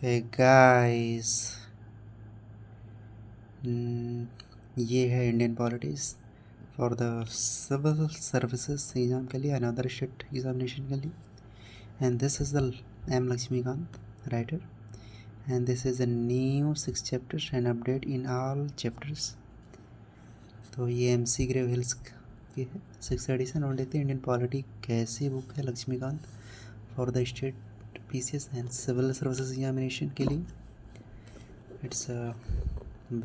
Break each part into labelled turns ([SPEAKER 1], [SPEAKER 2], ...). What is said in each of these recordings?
[SPEAKER 1] Hey guys, ये है Indian politics for the civil services exam के लिए, अनदर स्टेट एग्जामिनेशन के लिए. And this is the M Laxmikanth writer, and this is a new 6 chapters and update in all chapters. तो ये MC grave hills की है 6th एडिशन. और देखते हैं इंडियन पॉलिटी कैसी बुक है Laxmikanth for the state PCS and civil services examination के लिए. It's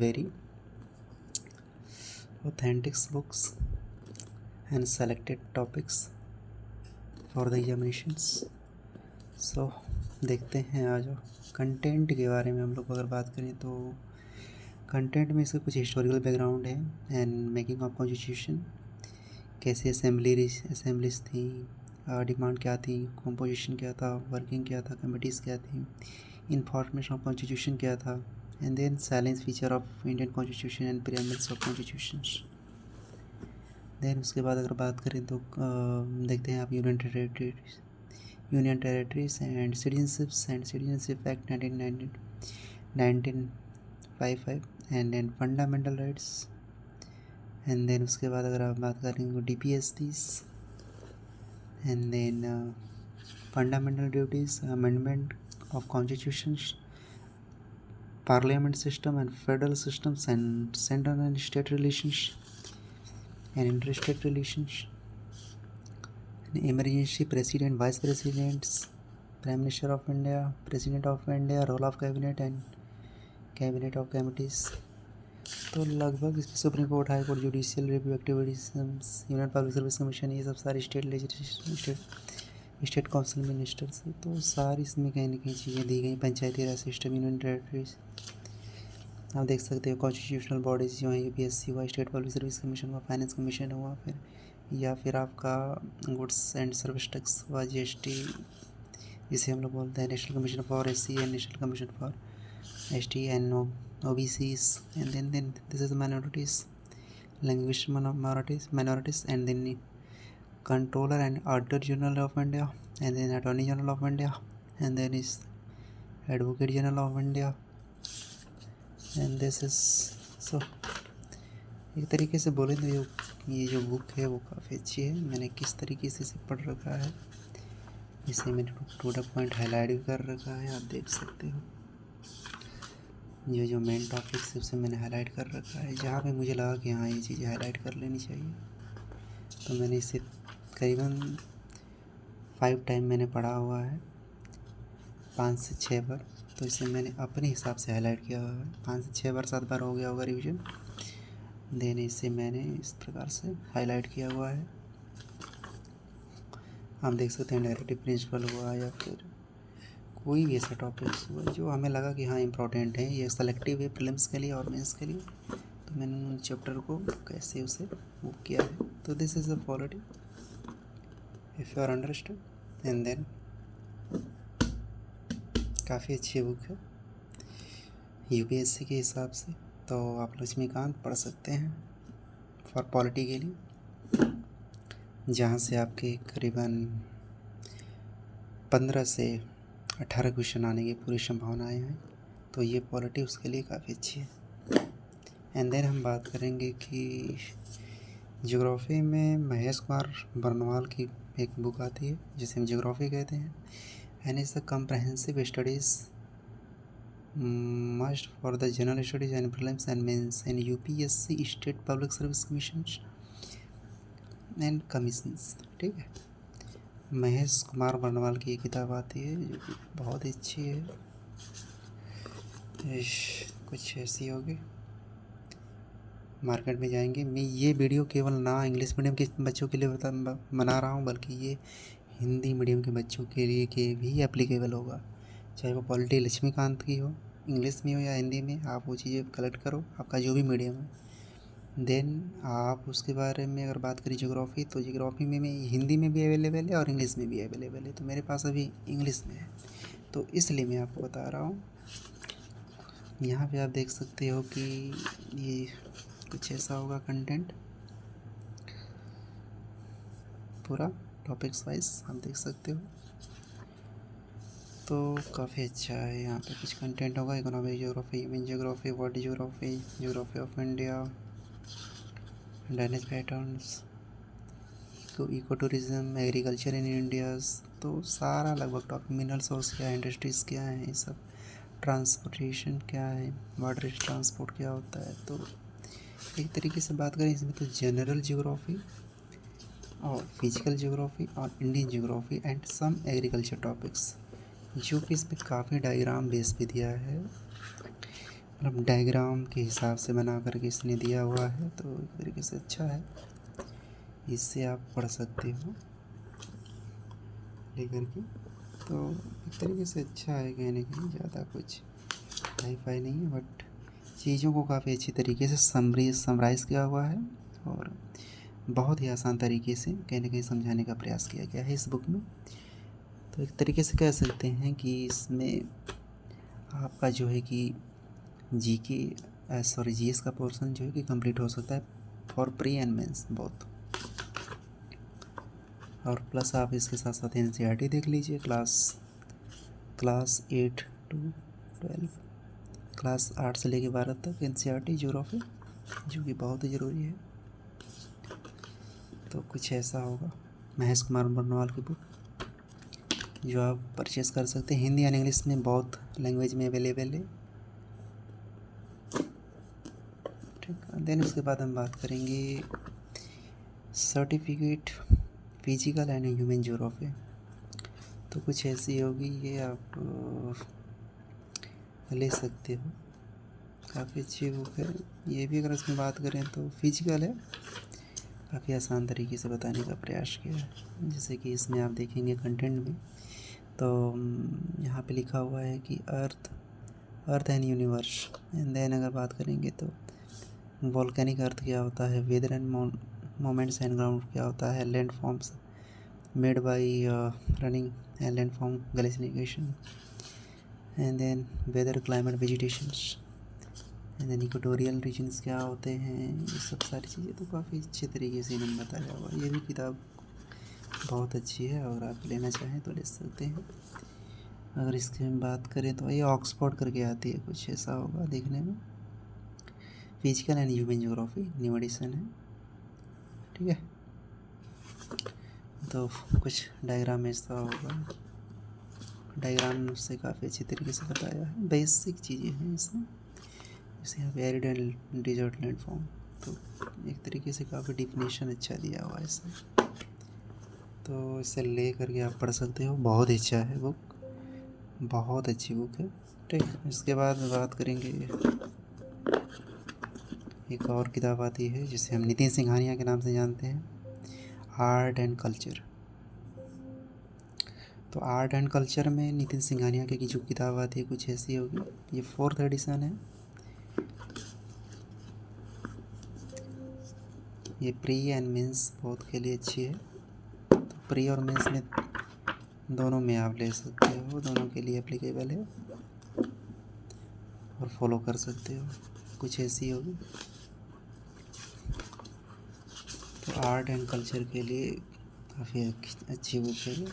[SPEAKER 1] very authentic books and selected topics for the examinations. So देखते हैं आज कंटेंट के बारे में. हम लोग अगर बात करें तो कंटेंट में इसका कुछ हिस्टोरिकल बैकग्राउंड है एंड मेकिंग ऑफ कॉन्स्टिट्यूशन, कैसे असेंबलीज थी, डिमांड क्या थी, कॉम्पोजिशन क्या था, वर्किंग क्या था, कमिटीज़ क्या थी, इंफॉर्मेशन ऑफ कॉन्स्टिट्यूशन क्या था, and then salient feature of Indian constitution and preambles of constitutions. Then उसके बाद अगर बात करें तो देखते हैं आप union territories and citizenship act 1955 and then fundamental rights. And then उसके बाद अगर आप बात करेंगे तो DPSTs and then fundamental duties, amendment of constitutions, parliament system and federal systems and central and state relations and interstate relations, and emergency president, vice presidents, prime minister of India, president of India, role of cabinet and cabinet of committees. तो लगभग इसमें supreme court, high court, judicial review activities, union public service commission, ये सब सारे state council ministers. तो सारी इसमें कहीं ना कहीं चीज़ें दी गई. पंचायती राज सिस्टम, यूनियन टेरेटरीज आप देख सकते हो. कॉन्स्टिट्यूशनल बॉडीज़ जो हैं UPSC हुआ, स्टेट पब्लिक सर्विस कमीशन हुआ, फाइनेंस कमीशन हुआ, फिर आपका गुड्स एंड सर्विस टैक्स हुआ, GST जिसे हम लोग बोलते हैं, national commission for SC and national commission for ST and OBCs. And then this is minorities, language minorities, and then controller and auditor general of India, and then attorney general of India, and then is advocate general of India. And this is so एक तरीके से बोले तो ये जो book है वो काफ़ी अच्छी है. मैंने किस तरीके से इसे पढ़ रखा है, इसे मैंने टू द पॉइंट हाईलाइट भी कर रखा है. आप देख सकते हो जो मेन टॉपिक्स है उसे मैंने हाईलाइट कर रखा है. जहाँ पे मुझे लगा कि हाँ ये चीज़ें हाईलाइट कर लेनी चाहिए, तो मैंने इसे करीबन 5 टाइम मैंने पढ़ा हुआ है, 5 से 6 बार. तो इसे मैंने अपने हिसाब से हाईलाइट किया हुआ है. 5 से 6 बार 7 बार हो गया होगा रिविज़न. देन इसे मैंने इस प्रकार से हाईलाइट किया हुआ है. आप देख सकते हैं डायरेक्टिव प्रिंसिपल हुआ या फिर कोई भी ऐसा टॉपिक्स हुआ जो हमें लगा कि हाँ इम्पोर्टेंट है, ये सेलेक्टिव है प्रीलिम्स के लिए और मेंस के लिए, तो मैंने उन चैप्टर को कैसे उसे बुक किया है. तो this is the polity if you are understood. And then काफ़ी अच्छी बुक है UPSC के हिसाब से, तो आप लक्ष्मीकांत पढ़ सकते हैं फॉर पॉलिटी के लिए, जहाँ से आपके करीबन 15 से 18 क्वेश्चन आने की पूरी संभावनाएं हैं. तो ये पॉलिटी उसके लिए काफ़ी अच्छी है. एंड देन हम बात करेंगे कि ज्योग्राफी में महेश कुमार बर्नवाल की एक बुक आती है जिसे हम ज्योग्राफी कहते हैं. And is the comprehensive studies must for the general studies and prelims and mains in UPSC state public service commission and commissions. ठीक है, महेश कुमार बर्नवाल की किताब आती है जो कि बहुत अच्छी है. कुछ ऐसी होगी. मार्केट में जाएंगे. मैं ये वीडियो केवल ना इंग्लिश मीडियम के बच्चों के लिए बना रहा हूँ, बल्कि ये हिंदी मीडियम के बच्चों के लिए के भी एप्लीकेबल होगा. चाहे वो पॉलिटी लक्ष्मीकांत की हो, इंग्लिश में हो या हिंदी में, आप वो चीज़ें कलेक्ट करो, आपका जो भी मीडियम है. देन आप उसके बारे में अगर बात करें ज्योग्राफी, तो ज्योग्राफी में हिंदी में भी अवेलेबल है और इंग्लिश में भी अवेलेबल है. तो मेरे पास अभी इंग्लिश में है, तो इसलिए मैं आपको बता रहा हूँ. यहाँ पे आप देख सकते हो कि ये कुछ ऐसा होगा कंटेंट, पूरा टॉपिक्स वाइज आप देख सकते हो. तो काफ़ी अच्छा है। यहाँ पे कुछ कंटेंट होगा, economic geography, human geography, world geography, geography of India, drainage patterns, eco tourism, agriculture in Indias. तो सारा लगभग टॉपिक, मिनरल सोर्स क्या है, इंडस्ट्रीज़ क्या है, ये सब, ट्रांसपोर्टेशन क्या है, वाटर ट्रांसपोर्ट क्या होता है। तो एक तरीके से बात करें इसमें तो जनरल ज्योग्राफी और फिजिकल ज्योग्राफी और Indian geography and some agriculture topics, जो कि इसमें काफ़ी डायग्राम बेस पे दिया है, मतलब डायग्राम के हिसाब से बना करके इसने दिया हुआ है। तो एक तरीके से अच्छा है, इससे आप पढ़ सकते हो लेकर के। तो एक तरीके से अच्छा है, कहने के लिए ज़्यादा कुछ हाई फाई नहीं है, बट चीज़ों को काफ़ी अच्छी तरीके से समराइज़ किया हुआ है और बहुत ही आसान तरीके से कहीं ना कहीं समझाने का प्रयास किया गया है इस बुक में। तो एक तरीके से कह सकते हैं कि इसमें आपका जो है कि जीएस का पोर्शन जो है कि कंप्लीट हो सकता है for pre and mains both. और प्लस आप इसके साथ साथ एनसीईआरटी देख लीजिए, क्लास 8 to 12, क्लास 8 से लेके 12 तक एनसीईआरटी ज्योग्राफी, जो कि बहुत ही ज़रूरी है। तो कुछ ऐसा होगा, महेश कुमार बर्नवाल की बुक, जो आप परचेस कर सकते हैं। हिंदी एंड इंग्लिश में बहुत लैंग्वेज में अवेलेबल है। ठीक है, देन उसके बाद हम बात करेंगे certificate physical and human geography. तो कुछ ऐसी होगी, ये आप ले सकते हो, काफ़ी अच्छी बुक है ये भी। अगर इसमें बात करें तो फिजिकल है, काफ़ी आसान तरीके से बताने का प्रयास किया है। जैसे कि इसमें आप देखेंगे कंटेंट में, तो यहाँ पे लिखा हुआ है कि earth and universe. And then अगर बात करेंगे तो वॉल्केनिक अर्थ क्या होता है, weather and moments and ground क्या होता है, land forms made by running and land form glaciation, and then weather climate vegetations, and then equatorial regions क्या होते हैं, ये सब सारी चीज़ें तो काफ़ी अच्छे तरीके से इन्होंने बताया हुआ। ये भी किताब बहुत अच्छी है, और आप लेना चाहें तो ले सकते हैं। अगर इसकी हम बात करें तो ये ऑक्सफोर्ड करके आती है, कुछ ऐसा होगा देखने में। Physical and human geography, new edition है, ठीक है। तो कुछ डायग्राम ऐसा होगा, डायग्राम से काफ़ी अच्छी तरीके से बताया है, बेसिक चीज़ें हैं इसमें। जैसे यहाँ पे एरिड एंड डिजर्ट लैंडफॉर्म, तो एक तरीके से काफ़ी डिफिनेशन अच्छा दिया हुआ है इसमें। तो इसे ले करके आप पढ़ सकते हो, बहुत अच्छा है बुक, बहुत अच्छी बुक है, ठीक। इसके बाद बात करेंगे, एक और किताब आती है जिसे हम नितिन सिंघानिया के नाम से जानते हैं, आर्ट एंड कल्चर। तो आर्ट एंड कल्चर में नितिन सिंघानिया की जो किताब आती है कुछ ऐसी होगी, ये 4th एडिशन है। ये प्री एंड मेंस बोथ के लिए अच्छी है। तो प्री और मेंस में दोनों में आप ले सकते हो, दोनों के लिए एप्लीकेबल है और फॉलो कर सकते हो, कुछ ऐसी होगी। तो आर्ट एंड कल्चर के लिए काफ़ी अच्छी बुक है ये।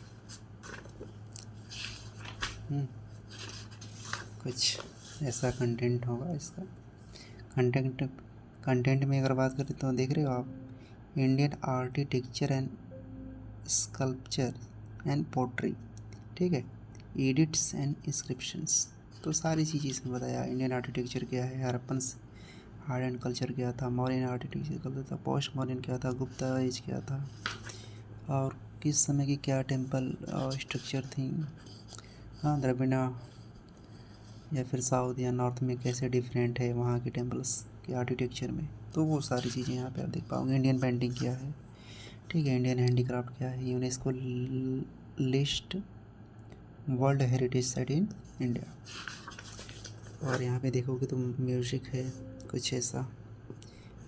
[SPEAKER 1] कुछ ऐसा कंटेंट होगा इसका। कंटेंट में अगर बात करें तो देख रहे हो आप, Indian architecture and sculpture and poetry, ठीक है, एडिट्स एंड इंस्क्रिप्शंस। तो सारी चीज़ें इसमें बताया, इंडियन आर्किटेक्चर क्या है, हड़प्पन आर्ट एंड कल्चर क्या था, मॉडर्न आर्किटेक्चर क्या था, पोस्ट मॉडर्न क्या था, गुप्ता एज क्या था, और किस समय की क्या टेम्पल स्ट्रक्चर थी, हाँ द्रविड़ा या फिर साउथ या नॉर्थ में कैसे डिफरेंट है वहाँ के टेम्पल्स के आर्किटेक्चर में। तो वो सारी चीज़ें यहाँ पे आप देख पाओगे। इंडियन पेंटिंग क्या है, ठीक है, इंडियन हैंडीक्राफ्ट क्या है, UNESCO list world heritage site in India. और यहाँ पे देखोगे तो म्यूजिक है कुछ ऐसा,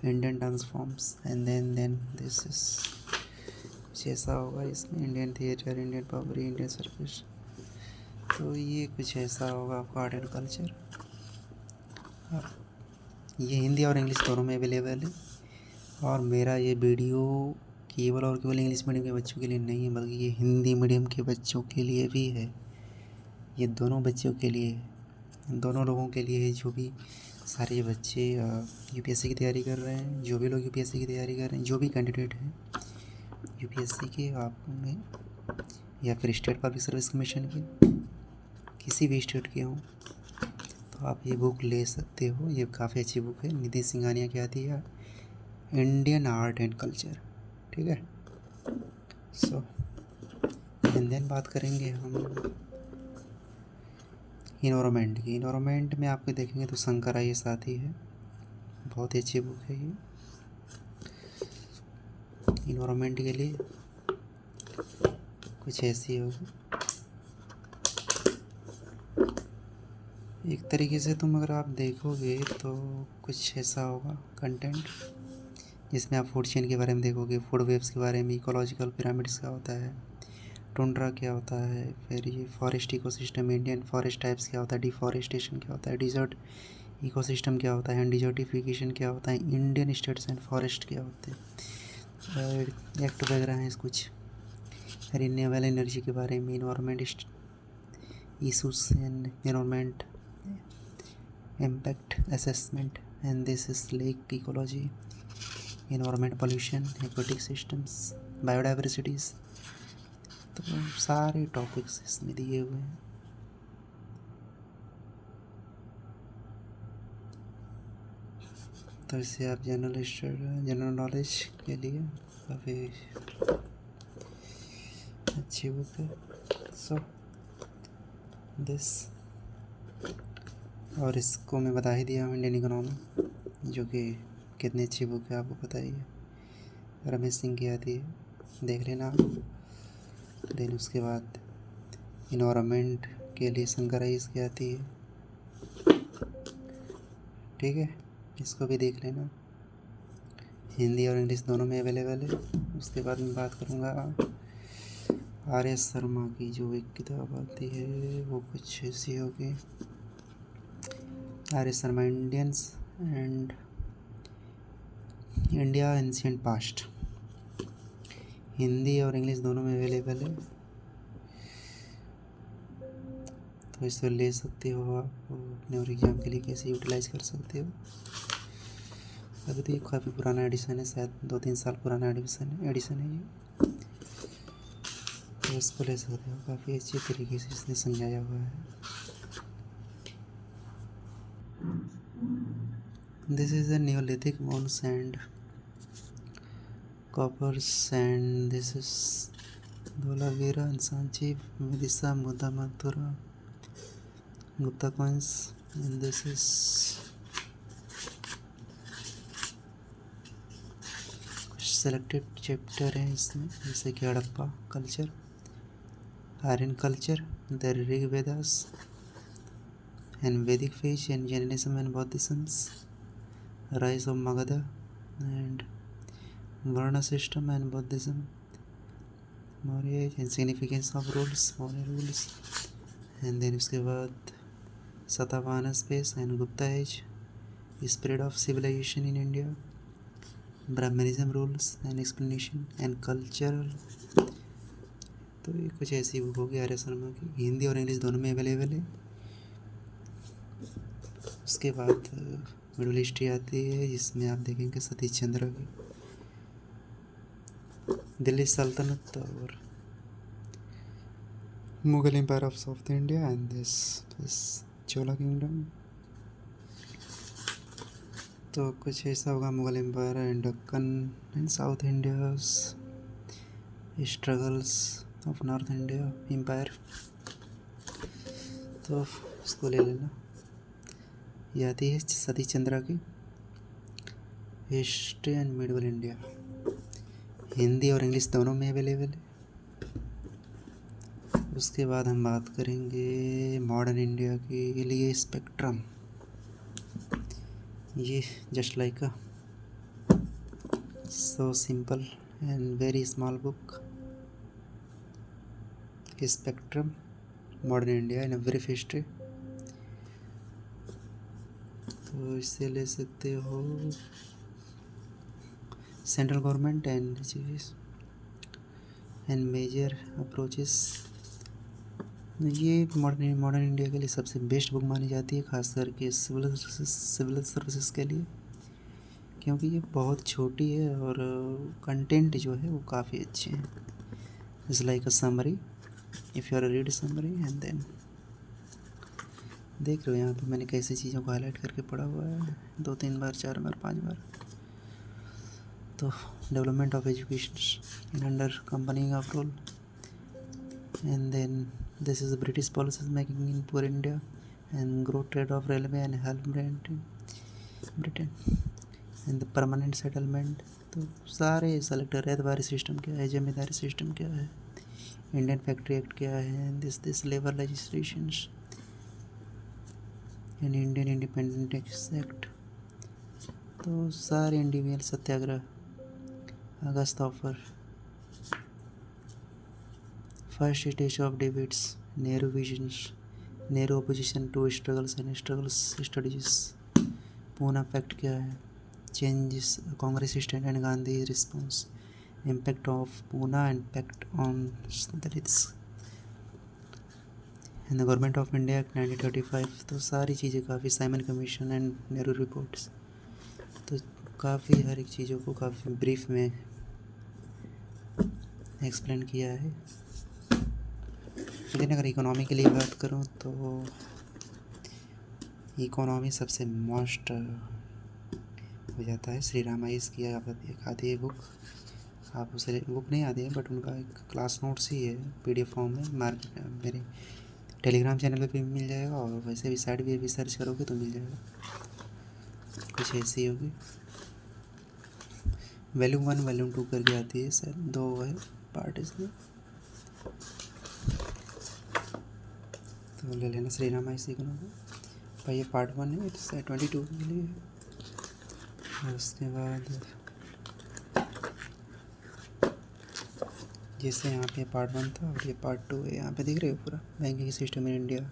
[SPEAKER 1] Indian dance forms, and then this is कुछ ऐसा होगा इसमें, Indian theatre, Indian puppetry, Indian circus. तो ये कुछ ऐसा होगा आपका आर्ट एंड कल्चर। ये हिंदी और इंग्लिश दोनों में अवेलेबल है। और मेरा ये वीडियो केवल और केवल इंग्लिश मीडियम के बच्चों के लिए नहीं है, बल्कि ये हिंदी मीडियम के बच्चों के लिए भी है। ये दोनों बच्चों के लिए है, दोनों लोगों के लिए है, जो भी सारे बच्चे यूपीएससी की तैयारी कर रहे हैं, जो भी लोग यूपीएससी की तैयारी कर रहे हैं, जो भी कैंडिडेट हैं यूपीएससी के आप में या फिर स्टेट पब्लिक सर्विस कमीशन के, किसी भी स्टेट के हों, तो आप ये बुक ले सकते हो। ये काफ़ी अच्छी बुक है, निधि सिंघानिया की आती है, इंडियन आर्ट एंड कल्चर। ठीक है, सो एंड देन बात करेंगे हम इन्वायरमेंट की। इन्वायरमेंट में आपको देखेंगे तो शंकर आईएएस आती है, बहुत ही अच्छी बुक है ये इन्वायरमेंट के लिए। कुछ ऐसी होगी, एक तरीके से तुम अगर आप देखोगे तो कुछ ऐसा होगा कंटेंट, जिसमें आप फूड चेन के बारे में देखोगे, फूड वेब्स के बारे में, इकोलॉजिकल पिरामिड्स क्या होता है, टुंड्रा क्या होता है, फिर ये forest ecosystem, Indian forest types क्या होता है, डिफॉरेस्टेशन क्या होता है, डिजर्ट इकोसिस्टम क्या होता है, डिजर्टिफिकेशन क्या होता है, इंडियन स्टेट्स एंड फॉरेस्ट क्या होते हैं, एक्ट वगैरह हैं कुछ, रिन्यूएबल एनर्जी के बारे में, environment issues and environment impact assessment, and this is lake ecology, environment pollution, aquatic systems, biodiversities. तो सारे टॉपिक्स इसमें दिए हुए हैं। तो इससे आप जनरल नॉलेज के लिए काफ़ी अच्छी बुक है। सो दिस, और इसको मैं बता ही दिया हूँ, इंडियन इकोनॉमी, जो कि कितनी अच्छी बुक है आपको पता ही है, रमेश सिंह की आती है, देख लेना आप। देन उसके बाद इन्वायरमेंट के लिए शंकर आईएएस की आती है, ठीक है, इसको भी देख लेना, हिंदी और इंग्लिश दोनों में अवेलेबल है। उसके बाद मैं बात करूँगा आर एस शर्मा की, जो एक किताब आती है वो कुछ ऐसी होगी, R S Sharma, Indians and India ancient past, Hindi और इंग्लिश दोनों में अवेलेबल है, तो इसे ले सकते हो आप अपने और एग्ज़ाम के लिए कैसे यूटिलाइज़ कर सकते हो। अभी तो ये काफ़ी पुराना एडिशन है, शायद 2-3 साल पुराना एडिशन है ये, तो इसको ले सकते हो, काफ़ी अच्छी तरीके से इसने समझाया हुआ है। This is a Neolithic moan sand copper sand, this is Dholavira, Sanchi, Vidisha, मुदा Mathura, Gupta coins, and this is selected chapter है इसमें, जैसे कि Harappa culture, Aryan culture, the Rig Vedas and Vedic phase and Jainism and Buddhisms, rise of Magadha and varna system and Buddhism, Maurya and significance of rules, Maurya rules, and then उसके बाद Satavahana space and Gupta age, spread of civilisation in India, Brahmanism rules and explanation and cultural. तो ये कुछ ऐसी book होगी आर्य शर्मा की, हिंदी और English दोनों में अवेलेबल है। उसके बाद मिडिल हिस्ट्री आती है, जिसमें आप देखेंगे सतीश चंद्र की दिल्ली सल्तनत और Mughal empire of south India, and this Chola kingdom. तो कुछ ऐसा होगा, Mughal empire and Deccan and south India, struggles of north India empire, तो उसको ले लेना। ये आती है सतीश चंद्रा की history and medieval India, Hindi और इंग्लिश दोनों में अवेलेबल है। उसके बाद हम बात करेंगे मॉडर्न इंडिया के लिए स्पेक्ट्रम, ये just like a so simple and very small book, spectrum modern India and brief history. तो इससे ले सकते हो central government and major approaches ये मॉडर्न इंडिया के लिए सबसे बेस्ट बुक मानी जाती है, खास करके सिविल सर्विसेज के लिए, क्योंकि ये बहुत छोटी है और कंटेंट जो है वो काफ़ी अच्छे हैं. It's like a summary, if you are read summary and then देख रहे हो यहाँ पे मैंने कैसी चीज़ों को हाईलाइट करके पढ़ा हुआ है 2-3 बार, 4 बार, 5 बार. तो development of education in under company of role, and then this is the British policies making in poor India and growth trade of railway and help Britain and the permanent settlement. तो सारे select ryotwari system क्या है, जमींदारी system क्या है, Indian factory act क्या है, and this labour legislations and Indian independent act. तो सारे individual satyagraha, August offer, first stage of debates, Nehru visions, Nehru opposition to struggles and struggles studies, Poona pact क्या है, changes Congress stand and Gandhi response, impact of Poona and pact on Dalits and the government of India act 1935. तो सारी चीज़ें काफ़ी, Simon commission and Nehru reports, तो काफ़ी हर एक चीज़ों को काफ़ी ब्रीफ में एक्सप्लेन किया है. लेकिन अगर इकोनॉमी के लिए बात करूँ तो इकोनॉमी सबसे मोस्ट हो जाता है. श्री राम आइस की आप एक आती है बुक, आप उसे बुक नहीं आती है बट उनका एक क्लास नोट्स ही है PDF फॉर्म में, मार्केट मेरे टेलीग्राम चैनल पे भी मिल जाएगा और वैसे भी साइट भी सर्च करोगे तो मिल जाएगा. कुछ ऐसी होगी. वॉल्यूम 1 वॉल्यूम 2 करके आती है सर, 2 है पार्ट इसमें, तो ले लेना श्री राम आइस इकोनॉमी. भाई ये पार्ट 1 है, इट्स 22 के लिए. और उसके बाद जैसे यहाँ पे पार्ट 1 था और ये पार्ट 2 है, यहाँ पे देख रहे हो पूरा बैंकिंग सिस्टम इन इंडिया.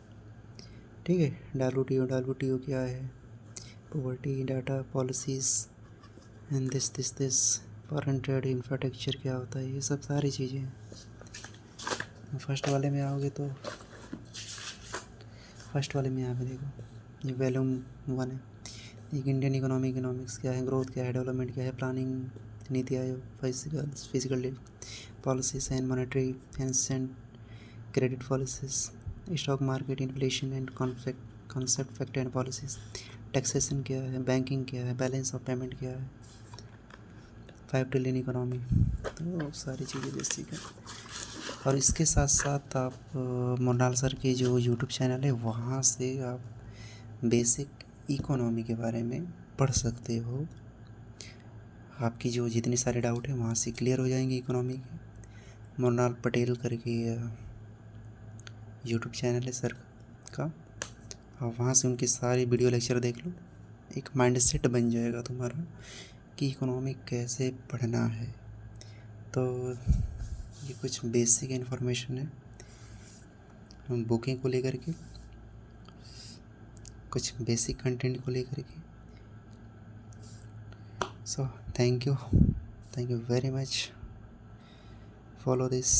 [SPEAKER 1] ठीक है, WTO क्या है, poverty data policies and this foreign trade infrastructure क्या होता है, ये सब सारी चीज़ें. फर्स्ट वाले में आओगे तो फर्स्ट वाले में यहाँ पे देखो, ये वॉल्यूम 1 है. एक इंडियन इकोनॉमिक्स क्या है, ग्रोथ क्या है, डेवलपमेंट क्या है, planning, NITI Aayog, physical policies and monetary and credit policies, stock market, inflation and concept fact and policies, taxation क्या है, बैंकिंग क्या है, बैलेंस ऑफ पेमेंट क्या है, 5 ट्रिलियन इकोनॉमी. तो सारी चीज़ें बेसिक है. और इसके साथ साथ आप मोनाल सर के जो यूट्यूब चैनल है वहाँ से आप बेसिक इकोनॉमी के बारे में पढ़ सकते हो. आपकी जो जितने सारे डाउट हैं वहाँ से क्लियर हो जाएंगे इकोनॉमी के. मोनाल पटेल करके यूट्यूब चैनल है सर का, और वहाँ से उनकी सारी वीडियो लेक्चर देख लो. एक माइंडसेट बन जाएगा तुम्हारा कि इकोनॉमी कैसे पढ़ना है. तो ये कुछ बेसिक इन्फॉर्मेशन है बुकिंग को लेकर के, कुछ बेसिक कंटेंट को लेकर के. So thank you very much. Follow this